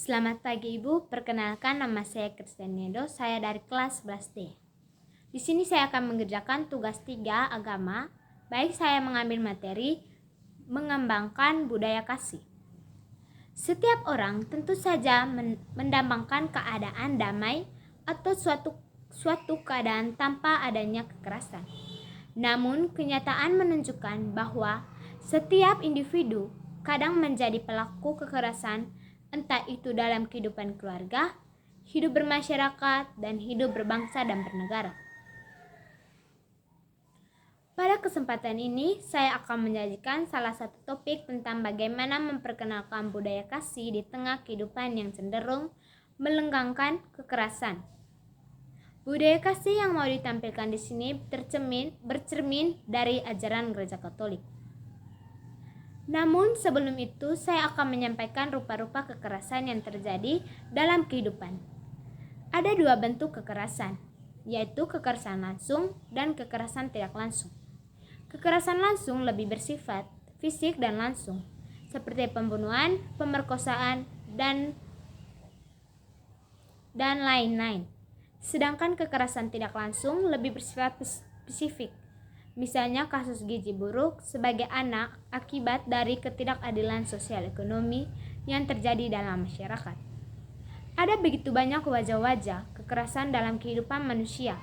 Selamat pagi Ibu, perkenalkan nama saya Kristianedo, saya dari kelas 11D. Di sini saya akan mengerjakan tugas 3 agama, baik saya mengambil materi mengembangkan budaya kasih. Setiap orang tentu saja mendambakan keadaan damai atau suatu keadaan tanpa adanya kekerasan. Namun kenyataan menunjukkan bahwa setiap individu kadang menjadi pelaku kekerasan, entah itu dalam kehidupan keluarga, hidup bermasyarakat, dan hidup berbangsa dan bernegara. Pada kesempatan ini, saya akan menyajikan salah satu topik tentang bagaimana memperkenalkan budaya kasih di tengah kehidupan yang cenderung melenggangkan kekerasan. Budaya kasih yang mau ditampilkan di sini bercermin dari ajaran Gereja Katolik. Namun sebelum itu saya akan menyampaikan rupa-rupa kekerasan yang terjadi dalam kehidupan. Ada 2 bentuk kekerasan, yaitu kekerasan langsung dan kekerasan tidak langsung. Kekerasan langsung lebih bersifat fisik dan langsung, seperti pembunuhan, pemerkosaan, dan lain-lain. Sedangkan kekerasan tidak langsung lebih bersifat spesifik. Misalnya kasus gizi buruk sebagai anak akibat dari ketidakadilan sosial ekonomi yang terjadi dalam masyarakat. Ada begitu banyak wajah-wajah kekerasan dalam kehidupan manusia,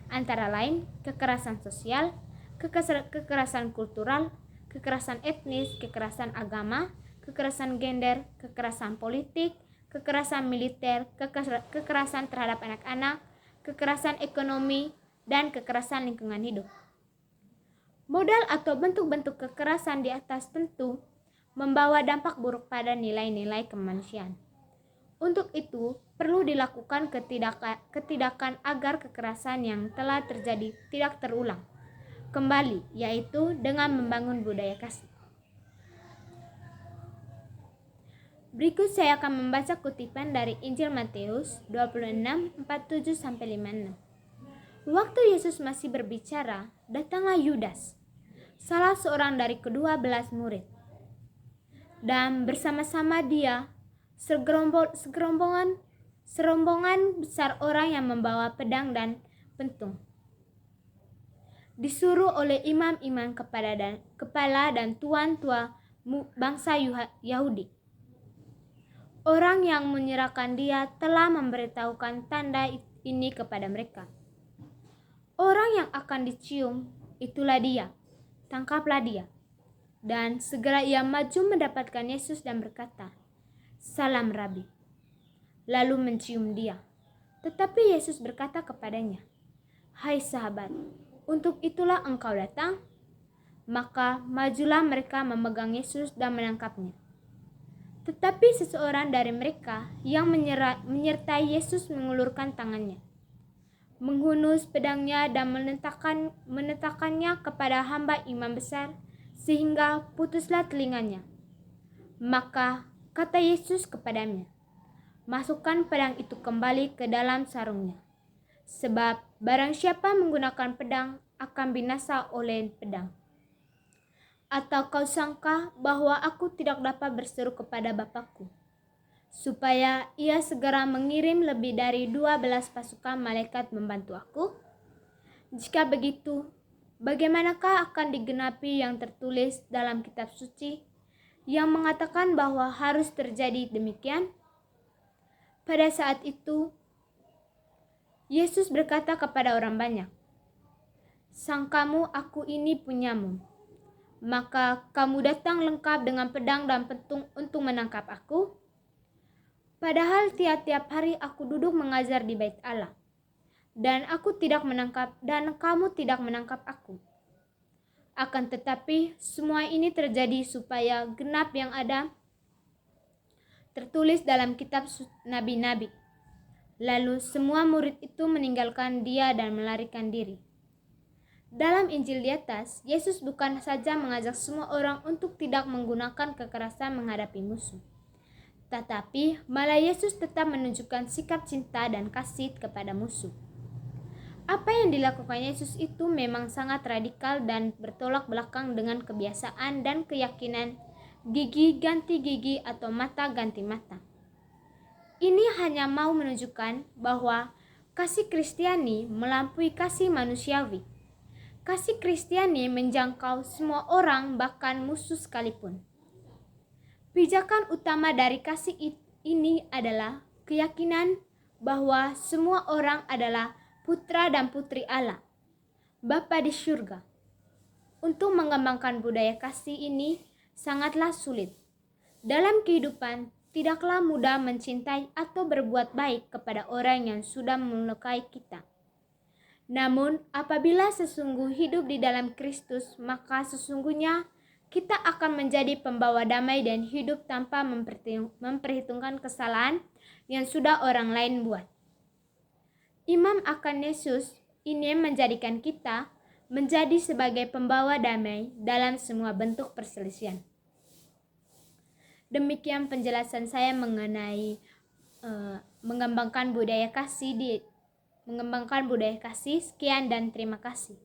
antara lain kekerasan sosial, kekerasan kultural, kekerasan etnis, kekerasan agama, kekerasan gender, kekerasan politik, kekerasan militer, kekerasan terhadap anak-anak, kekerasan ekonomi, dan kekerasan lingkungan hidup. Modal atau bentuk-bentuk kekerasan di atas tentu membawa dampak buruk pada nilai-nilai kemanusiaan. Untuk itu, perlu dilakukan ketidakan agar kekerasan yang telah terjadi tidak terulang kembali, yaitu dengan membangun budaya kasih. Berikut saya akan membaca kutipan dari Injil Matius 26:47-56. Waktu Yesus masih berbicara, datanglah Yudas, salah seorang dari ke-12 murid. Dan bersama-sama dia serombongan besar orang yang membawa pedang dan pentung. Disuruh oleh imam-imam kepala dan tuan-tua bangsa Yahudi. Orang yang menyerahkan dia telah memberitahukan tanda ini kepada mereka. Orang yang akan dicium, itulah dia, tangkaplah dia. Dan segera ia maju mendapatkan Yesus dan berkata, "Salam Rabi." Lalu mencium dia. Tetapi Yesus berkata kepadanya, "Hai sahabat, untuk itulah engkau datang?" Maka majulah mereka memegang Yesus dan menangkapnya. Tetapi seseorang dari mereka yang menyertai Yesus mengulurkan tangannya, menghunus pedangnya dan menetakannya kepada hamba imam besar, sehingga putuslah telinganya. Maka kata Yesus kepadanya, "Masukkan pedang itu kembali ke dalam sarungnya. Sebab barang siapa menggunakan pedang akan binasa oleh pedang. Atau kau sangka bahwa aku tidak dapat berseru kepada Bapakku, supaya ia segera mengirim lebih dari 12 pasukan malaikat membantu aku? Jika begitu, bagaimanakah akan digenapi yang tertulis dalam kitab suci yang mengatakan bahwa harus terjadi demikian?" Pada saat itu, Yesus berkata kepada orang banyak, "Sangkamu aku ini punyamu, maka kamu datang lengkap dengan pedang dan pentung untuk menangkap aku? Padahal tiap-tiap hari aku duduk mengajar di Bait Allah, dan kamu tidak menangkap aku. Akan tetapi semua ini terjadi supaya genap yang ada tertulis dalam kitab nabi-nabi." Lalu semua murid itu meninggalkan dia dan melarikan diri. Dalam Injil di atas, Yesus bukan saja mengajak semua orang untuk tidak menggunakan kekerasan menghadapi musuh, tetapi malah Yesus tetap menunjukkan sikap cinta dan kasih kepada musuh. Apa yang dilakukan Yesus itu memang sangat radikal dan bertolak belakang dengan kebiasaan dan keyakinan gigi ganti gigi atau mata ganti mata. Ini hanya mau menunjukkan bahwa kasih Kristiani melampaui kasih manusiawi. Kasih Kristiani menjangkau semua orang, bahkan musuh sekalipun. Pijakan utama dari kasih ini adalah keyakinan bahwa semua orang adalah putra dan putri Allah, Bapa di surga. Untuk mengembangkan budaya kasih ini sangatlah sulit. Dalam kehidupan, tidaklah mudah mencintai atau berbuat baik kepada orang yang sudah melukai kita. Namun, apabila sesungguh hidup di dalam Kristus, maka sesungguhnya kita akan menjadi pembawa damai dan hidup tanpa memperhitungkan kesalahan yang sudah orang lain buat. Iman akan Yesus ini menjadikan kita menjadi sebagai pembawa damai dalam semua bentuk perselisihan. Demikian penjelasan saya mengenai mengembangkan budaya kasih. Sekian dan terima kasih.